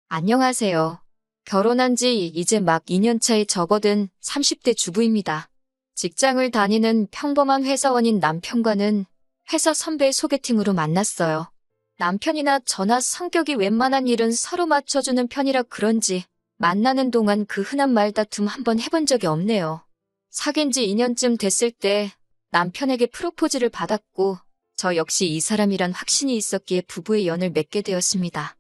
안녕하세요. 결혼한 지 이제 막 2년 차에 접어든 30대 주부입니다. 직장을 다니는 평범한 회사원인 남편과는 회사 선배 소개팅으로 만났어요. 남편이나 저나 성격이 웬만한 일은 서로 맞춰주는 편이라 그런지 만나는 동안 그 흔한 말다툼 한번 해본 적이 없네요. 사귄 지 2년쯤 됐을 때 남편에게 프로포즈를 받았고 저 역시 이 사람이란 확신이 있었기에 부부의 연을 맺게 되었습니다.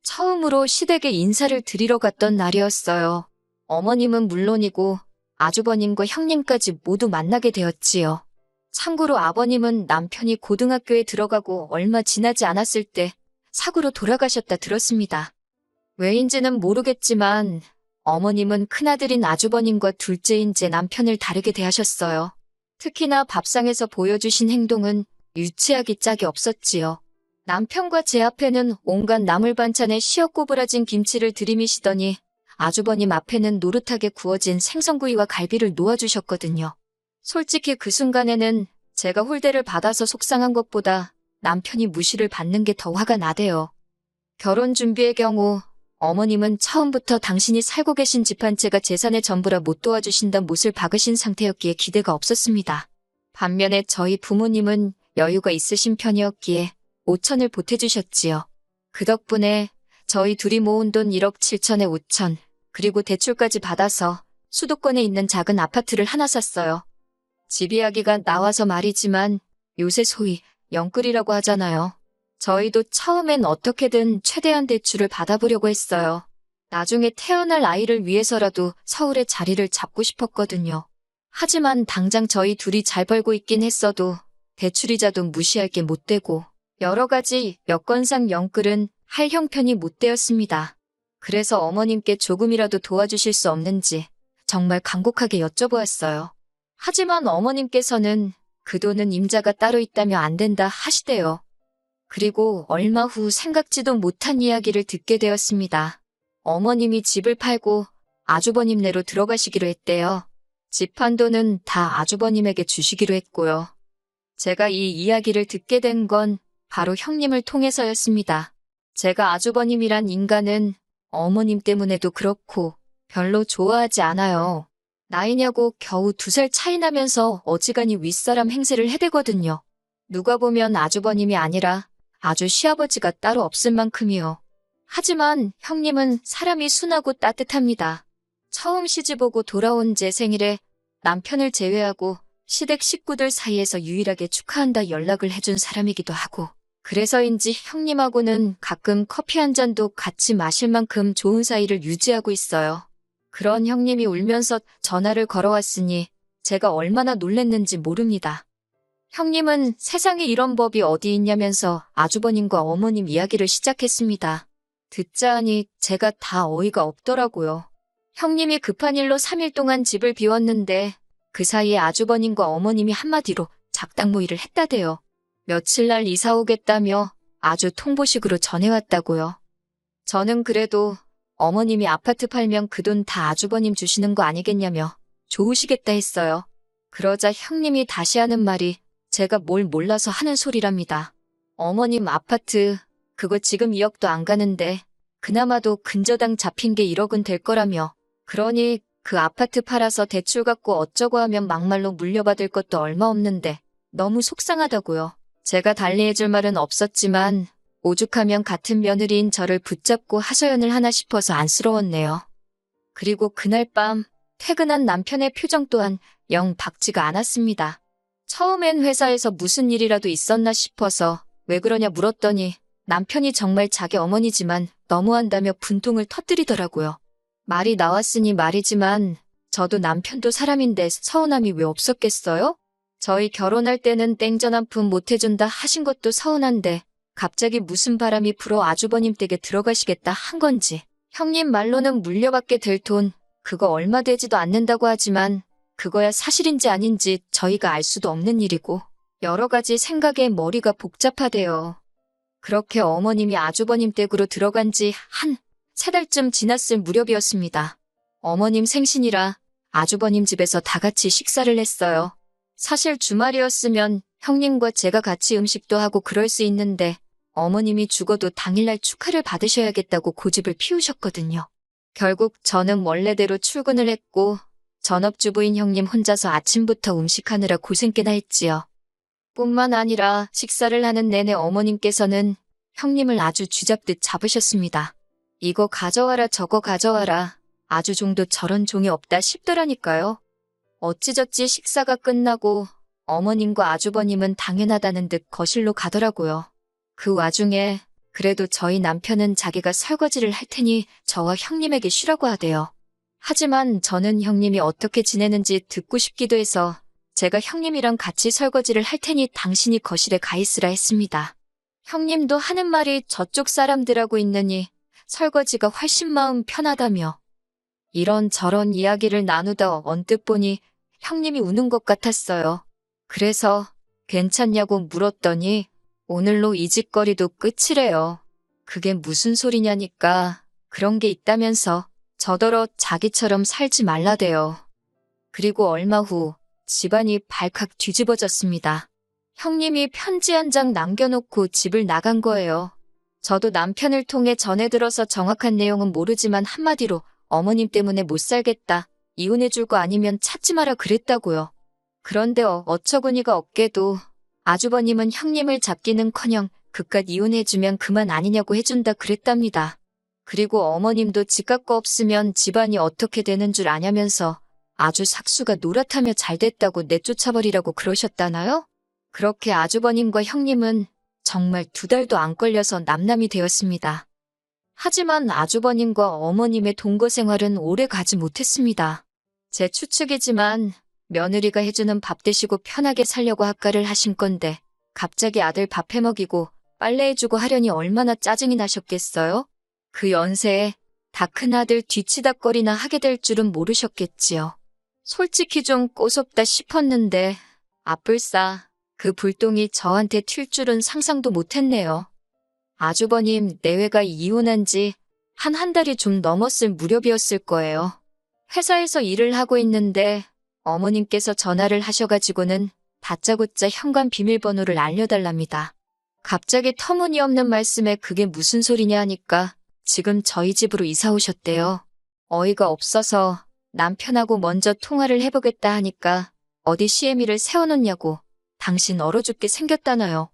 처음으로 시댁에 인사를 드리러 갔던 날이었어요. 어머님은 물론이고 아주버님과 형님까지 모두 만나게 되었지요. 참고로 아버님은 남편이 고등학교에 들어가고 얼마 지나지 않았을 때 사고로 돌아가셨다 들었습니다. 왜인지는 모르겠지만 어머님은 큰아들인 아주버님과 둘째인 제 남편을 다르게 대하셨어요. 특히나 밥상에서 보여주신 행동은 유치하기 짝이 없었지요. 남편과 제 앞에는 온갖 나물 반찬에 시어꼬부라진 김치를 들이미시더니 아주버님 앞에는 노릇하게 구워진 생선구이와 갈비를 놓아주셨거든요. 솔직히 그 순간에는 제가 홀대를 받아서 속상한 것보다 남편이 무시를 받는 게 더 화가 나대요. 결혼 준비의 경우 어머님은 처음부터 당신이 살고 계신 집 한 채가 재산의 전부라 못 도와주신다 못을 박으신 상태였기에 기대가 없었습니다. 반면에 저희 부모님은 여유가 있으신 편이었기에 5천을 보태주셨지요. 그 덕분에 저희 둘이 모은 돈 1억 7천에 5천, 그리고 대출까지 받아서 수도권에 있는 작은 아파트를 하나 샀어요. 집 이야기가 나와서 말이지만 요새 소위 영끌이라고 하잖아요. 저희도 처음엔 어떻게든 최대한 대출을 받아보려고 했어요. 나중에 태어날 아이를 위해서라도 서울에 자리를 잡고 싶었거든요. 하지만 당장 저희 둘이 잘 벌고 있긴 했어도 대출이자도 무시할 게 못 되고 여러 가지 여건상 영끌은 할 형편이 못 되었습니다. 그래서 어머님께 조금이라도 도와주실 수 없는지 정말 간곡하게 여쭤보았어요. 하지만 어머님께서는 그 돈은 임자가 따로 있다며 안 된다 하시대요. 그리고 얼마 후 생각지도 못한 이야기를 듣게 되었습니다. 어머님이 집을 팔고 아주버님네로 들어가시기로 했대요. 집 판 돈은 다 아주버님에게 주시기로 했고요. 제가 이 이야기를 듣게 된 건 바로 형님을 통해서였습니다. 제가 아주버님이란 인간은 어머님 때문에도 그렇고 별로 좋아하지 않아요. 나이냐고 겨우 2살 차이 나면서 어지간히 윗사람 행세를 해대거든요. 누가 보면 아주버님이 아니라 아주 시아버지가 따로 없을 만큼이요. 하지만 형님은 사람이 순하고 따뜻합니다. 처음 시집오고 돌아온 제 생일에 남편을 제외하고 시댁 식구들 사이에서 유일하게 축하한다 연락을 해준 사람이기도 하고 그래서인지 형님하고는 가끔 커피 한 잔도 같이 마실 만큼 좋은 사이를 유지하고 있어요. 그런 형님이 울면서 전화를 걸어왔으니 제가 얼마나 놀랬는지 모릅니다. 형님은 세상에 이런 법이 어디 있냐면서 아주버님과 어머님 이야기를 시작했습니다. 듣자 하니 제가 다 어이가 없더라고요. 형님이 급한 일로 3일 동안 집을 비웠는데 그 사이에 아주버님과 어머님이 한마디로 작당 모의를 했다대요. 며칠 날 이사 오겠다며 아주 통보식으로 전해왔다고요. 저는 그래도 어머님이 아파트 팔면 그 돈 다 아주버님 주시는 거 아니겠냐며 좋으시겠다 했어요. 그러자 형님이 다시 하는 말이 제가 뭘 몰라서 하는 소리랍니다. 어머님 아파트 그거 지금 2억도 안 가는데 그나마도 근저당 잡힌 게 1억은 될 거라며 그러니 그 아파트 팔아서 대출 받고 어쩌고 하면 막말로 물려받을 것도 얼마 없는데 너무 속상하다고요. 제가 달리해줄 말은 없었지만 오죽하면 같은 며느리인 저를 붙잡고 하소연을 하나 싶어서 안쓰러웠네요. 그리고 그날 밤 퇴근한 남편의 표정 또한 영 밝지가 않았습니다. 처음엔 회사에서 무슨 일이라도 있었나 싶어서 왜 그러냐 물었더니 남편이 정말 자기 어머니지만 너무한다며 분통을 터뜨리더라고요. 말이 나왔으니 말이지만 저도 남편도 사람인데 서운함이 왜 없었겠어요? 저희 결혼할 때는 땡전 한 푼 못 해준다 하신 것도 서운한데 갑자기 무슨 바람이 불어 아주버님 댁에 들어가시겠다 한 건지. 형님 말로는 물려받게 될 돈 그거 얼마 되지도 않는다고 하지만 그거야 사실인지 아닌지 저희가 알 수도 없는 일이고 여러 가지 생각에 머리가 복잡하대요. 그렇게 어머님이 아주버님 댁으로 들어간 지 한 3달쯤 지났을 무렵이었습니다. 어머님 생신이라 아주버님 집에서 다 같이 식사를 했어요. 사실 주말이었으면 형님과 제가 같이 음식도 하고 그럴 수 있는데 어머님이 죽어도 당일날 축하를 받으셔야겠다고 고집을 피우셨거든요. 결국 저는 원래대로 출근을 했고 전업주부인 형님 혼자서 아침부터 음식하느라 고생 꽤나 했지요. 뿐만 아니라 식사를 하는 내내 어머님께서는 형님을 아주 쥐잡듯 잡으셨습니다. 이거 가져와라 저거 가져와라. 아주 종도 저런 종이 없다 싶더라니까요. 어찌저찌 식사가 끝나고 어머님과 아주버님은 당연하다는 듯 거실로 가더라고요. 그 와중에 그래도 저희 남편은 자기가 설거지를 할 테니 저와 형님에게 쉬라고 하대요. 하지만 저는 형님이 어떻게 지내는지 듣고 싶기도 해서 제가 형님이랑 같이 설거지를 할 테니 당신이 거실에 가 있으라 했습니다. 형님도 하는 말이 저쪽 사람들하고 있느니 설거지가 훨씬 마음 편하다며 이런저런 이야기를 나누다 언뜻 보니 형님이 우는 것 같았어요. 그래서 괜찮냐고 물었더니 오늘로 이 짓거리도 끝이래요. 그게 무슨 소리냐니까 그런 게 있다면서 저더러 자기처럼 살지 말라대요. 그리고 얼마 후 집안이 발칵 뒤집어졌습니다. 형님이 편지 한 장 남겨놓고 집을 나간 거예요. 저도 남편을 통해 전해 들어서 정확한 내용은 모르지만 한마디로 어머님 때문에 못 살겠다. 이혼해줄 거 아니면 찾지 마라 그랬다고요. 그런데 어처구니가 없게도 아주버님은 형님을 잡기는커녕 그깟 이혼해주면 그만 아니냐고 해준다 그랬답니다. 그리고 어머님도 지각 거 없으면 집안이 어떻게 되는 줄 아냐면서 아주 삭수가 노랗다며 잘됐다고 내쫓아버리라고 그러셨다나요? 그렇게 아주버님과 형님은 정말 2달도 안 걸려서 남남이 되었습니다. 하지만 아주버님과 어머님의 동거 생활은 오래 가지 못했습니다. 제 추측이지만 며느리가 해주는 밥 드시고 편하게 살려고 합가를 하신 건데 갑자기 아들 밥 해먹이고 빨래해주고 하려니 얼마나 짜증이 나셨겠어요? 그 연세에 다 큰아들 뒤치다꺼리나 하게 될 줄은 모르셨겠지요. 솔직히 좀 꼬숩다 싶었는데 아뿔싸 그 불똥이 저한테 튈 줄은 상상도 못했네요. 아주버님 내외가 이혼한 지 한 달이 좀 넘었을 무렵이었을 거예요. 회사에서 일을 하고 있는데 어머님께서 전화를 하셔가지고는 다짜고짜 현관 비밀번호를 알려달랍니다. 갑자기 터무니없는 말씀에 그게 무슨 소리냐 하니까 지금 저희 집으로 이사 오셨대요. 어이가 없어서 남편하고 먼저 통화를 해보겠다 하니까 어디 시애미를 세워놓냐고 당신 얼어 죽게 생겼다나요.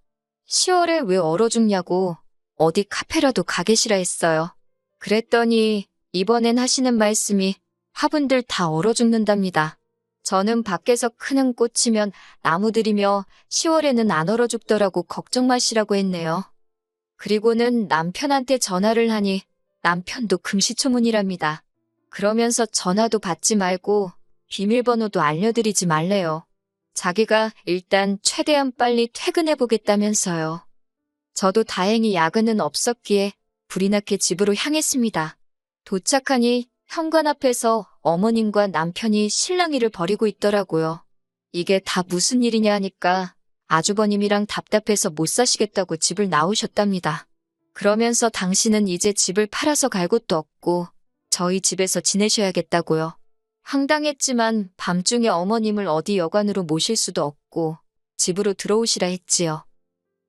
10월에 왜 얼어 죽냐고 어디 카페라도 가 계시라 했어요. 그랬더니 이번엔 하시는 말씀이 화분들 다 얼어 죽는답니다. 저는 밖에서 크는 꽃이면 나무들이며 10월에는 안 얼어 죽더라고 걱정 마시라고 했네요. 그리고는 남편한테 전화를 하니 남편도 금시초문이랍니다. 그러면서 전화도 받지 말고 비밀번호도 알려드리지 말래요. 자기가 일단 최대한 빨리 퇴근해보겠다면서요. 저도 다행히 야근은 없었기에 불이 나게 집으로 향했습니다. 도착하니 현관 앞에서 어머님과 남편이 실랑이를 벌이고 있더라고요. 이게 다 무슨 일이냐 하니까 아주버님이랑 답답해서 못 사시겠다고 집을 나오셨답니다. 그러면서 당신은 이제 집을 팔아서 갈 곳도 없고 저희 집에서 지내셔야겠다고요. 황당했지만 밤중에 어머님을 어디 여관으로 모실 수도 없고 집으로 들어오시라 했지요.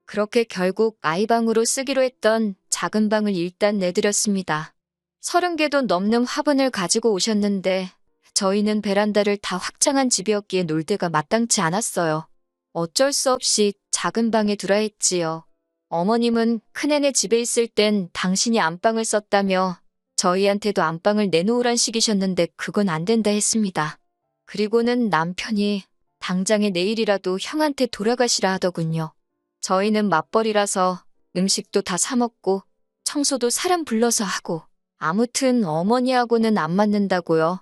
그렇게 결국 아이방으로 쓰기로 했던 작은 방을 일단 내드렸습니다. 30개도 넘는 화분을 가지고 오셨는데 저희는 베란다를 다 확장한 집이었기에 놀 데가 마땅치 않았어요. 어쩔 수 없이 작은 방에 두라 했지요. 어머님은 큰애네 집에 있을 땐 당신이 안방을 썼다며 저희한테도 안방을 내놓으란 식이셨는데 그건 안 된다 했습니다. 그리고는 남편이 당장에 내일이라도 형한테 돌아가시라 하더군요. 저희는 맞벌이라서 음식도 다 사 먹고 청소도 사람 불러서 하고 아무튼 어머니하고는 안 맞는다고요.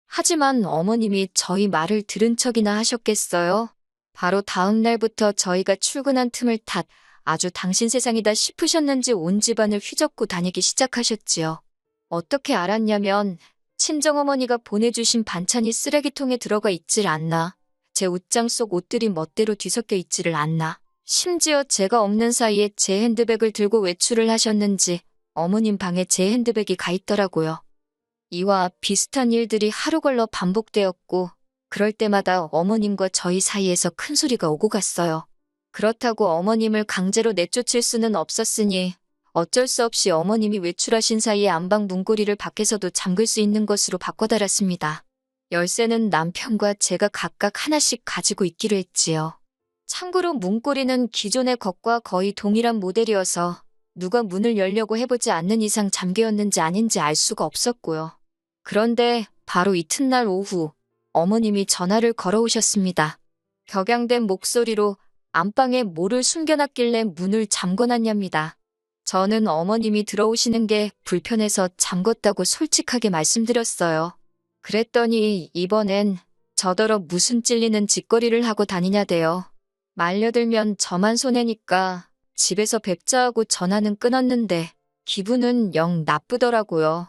하지만 어머님이 저희 말을 들은 척이나 하셨겠어요? 바로 다음 날부터 저희가 출근한 틈을 탓 아주 당신 세상이다 싶으셨는지 온 집안을 휘젓고 다니기 시작하셨지요. 어떻게 알았냐면 친정어머니가 보내주신 반찬이 쓰레기통에 들어가 있질 않나, 제 옷장 속 옷들이 멋대로 뒤섞여 있지를 않나, 심지어 제가 없는 사이에 제 핸드백을 들고 외출을 하셨는지 어머님 방에 제 핸드백이 가 있더라고요. 이와 비슷한 일들이 하루 걸러 반복되었고 그럴 때마다 어머님과 저희 사이에서 큰 소리가 오고 갔어요. 그렇다고 어머님을 강제로 내쫓을 수는 없었으니 어쩔 수 없이 어머님이 외출하신 사이에 안방 문고리를 밖에서도 잠글 수 있는 것으로 바꿔달았습니다. 열쇠는 남편과 제가 각각 하나씩 가지고 있기로 했지요. 참고로 문고리는 기존의 것과 거의 동일한 모델이어서 누가 문을 열려고 해보지 않는 이상 잠겨였는지 아닌지 알 수가 없었고요. 그런데 바로 이튿날 오후 어머님이 전화를 걸어오셨습니다. 격양된 목소리로 안방에 뭐를 숨겨놨길래 문을 잠궈놨냐입니다. 저는 어머님이 들어오시는 게 불편해서 잠궜다고 솔직하게 말씀드렸어요. 그랬더니 이번엔 저더러 무슨 찔리는 짓거리를 하고 다니냐대요. 말려들면 저만 손해니까 집에서 뵙자 하고 전화는 끊었는데 기분은 영 나쁘더라고요.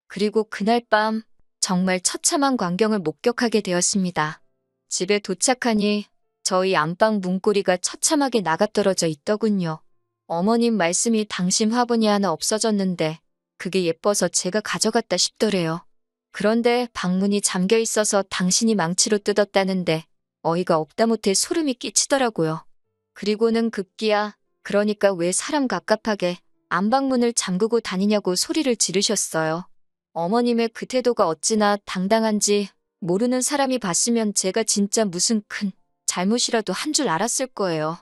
그리고 그날 밤 정말 처참한 광경을 목격하게 되었습니다. 집에 도착하니 저희 안방 문고리가 처참하게 나가떨어져 있더군요. 어머님 말씀이 당신 화분이 하나 없어졌는데 그게 예뻐서 제가 가져갔다 싶더래요. 그런데 방문이 잠겨 있어서 당신이 망치로 뜯었다는데 어이가 없다 못해 소름이 끼치더라고요. 그리고는 급기야 그러니까 왜 사람 갑갑하게 안방문을 잠그고 다니냐고 소리를 지르셨어요. 어머님의 그 태도가 어찌나 당당한지 모르는 사람이 봤으면 제가 진짜 무슨 큰 잘못이라도 한 줄 알았을 거예요.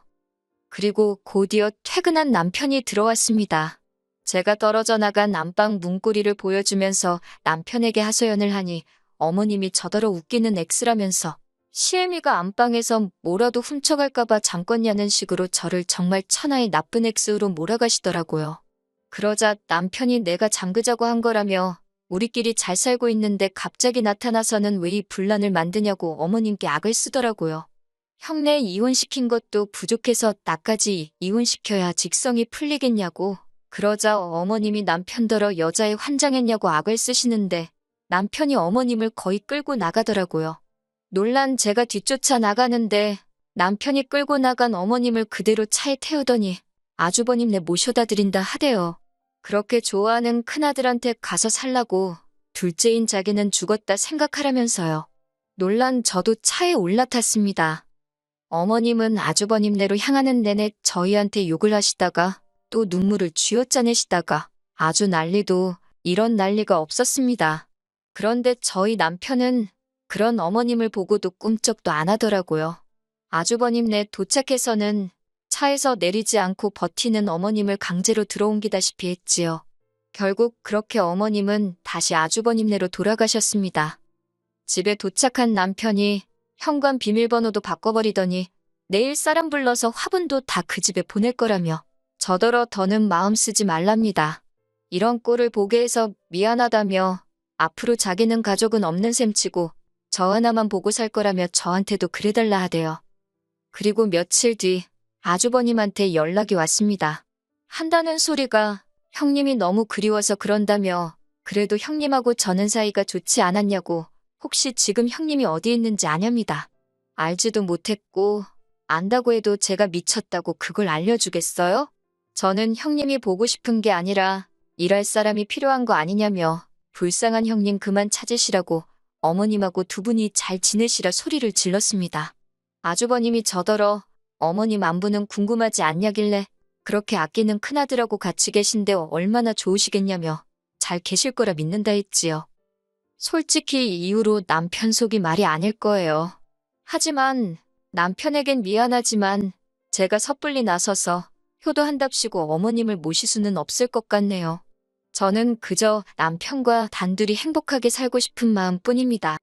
그리고 곧이어 퇴근한 남편이 들어왔습니다. 제가 떨어져 나간 안방 문고리를 보여주면서 남편에게 하소연을 하니 어머님이 저더러 웃기는 X라면서 시애미가 안방에서 뭐라도 훔쳐갈까봐 잠궜냐는 식으로 저를 정말 천하의 나쁜 X로 몰아가시더라고요. 그러자 남편이 내가 잠그자고 한 거라며 우리끼리 잘 살고 있는데 갑자기 나타나서는 왜 이 분란을 만드냐고 어머님께 악을 쓰더라고요. 형네 이혼시킨 것도 부족해서 나까지 이혼시켜야 직성이 풀리겠냐고. 그러자 어머님이 남편더러 여자애 환장했냐고 악을 쓰시는데 남편이 어머님을 거의 끌고 나가더라고요. 놀란 제가 뒤쫓아 나가는데 남편이 끌고 나간 어머님을 그대로 차에 태우더니 아주버님네 모셔다 드린다 하대요. 그렇게 좋아하는 큰아들한테 가서 살라고 둘째인 자기는 죽었다 생각하라면서요. 놀란 저도 차에 올라탔습니다. 어머님은 아주버님네로 향하는 내내 저희한테 욕을 하시다가 또 눈물을 쥐어짜내시다가 아주 난리도 이런 난리가 없었습니다. 그런데 저희 남편은 그런 어머님을 보고도 꿈쩍도 안 하더라고요. 아주버님네 도착해서는 차에서 내리지 않고 버티는 어머님을 강제로 들어옮기다시피 했지요. 결국 그렇게 어머님은 다시 아주버님네로 돌아가셨습니다. 집에 도착한 남편이 현관 비밀번호도 바꿔버리더니 내일 사람 불러서 화분도 다 그 집에 보낼 거라며 저더러 더는 마음 쓰지 말랍니다. 이런 꼴을 보게 해서 미안하다며 앞으로 자기는 가족은 없는 셈치고 저 하나만 보고 살 거라며 저한테도 그래달라 하대요. 그리고 며칠 뒤 아주버님한테 연락이 왔습니다. 한다는 소리가 형님이 너무 그리워서 그런다며 그래도 형님하고 저는 사이가 좋지 않았냐고 혹시 지금 형님이 어디 있는지 아냐입니다. 알지도 못했고 안다고 해도 제가 미쳤다고 그걸 알려주겠어요? 저는 형님이 보고 싶은 게 아니라 일할 사람이 필요한 거 아니냐며 불쌍한 형님 그만 찾으시라고 어머님하고 두 분이 잘 지내시라 소리를 질렀습니다. 아주버님이 저더러 어머님 안부는 궁금하지 않냐길래 그렇게 아끼는 큰아들하고 같이 계신데 얼마나 좋으시겠냐며 잘 계실 거라 믿는다 했지요. 솔직히 이 이후로 남편 속이 말이 아닐 거예요. 하지만 남편에겐 미안하지만 제가 섣불리 나서서 효도한답시고 어머님을 모실 수는 없을 것 같네요. 저는 그저 남편과 단둘이 행복하게 살고 싶은 마음뿐입니다.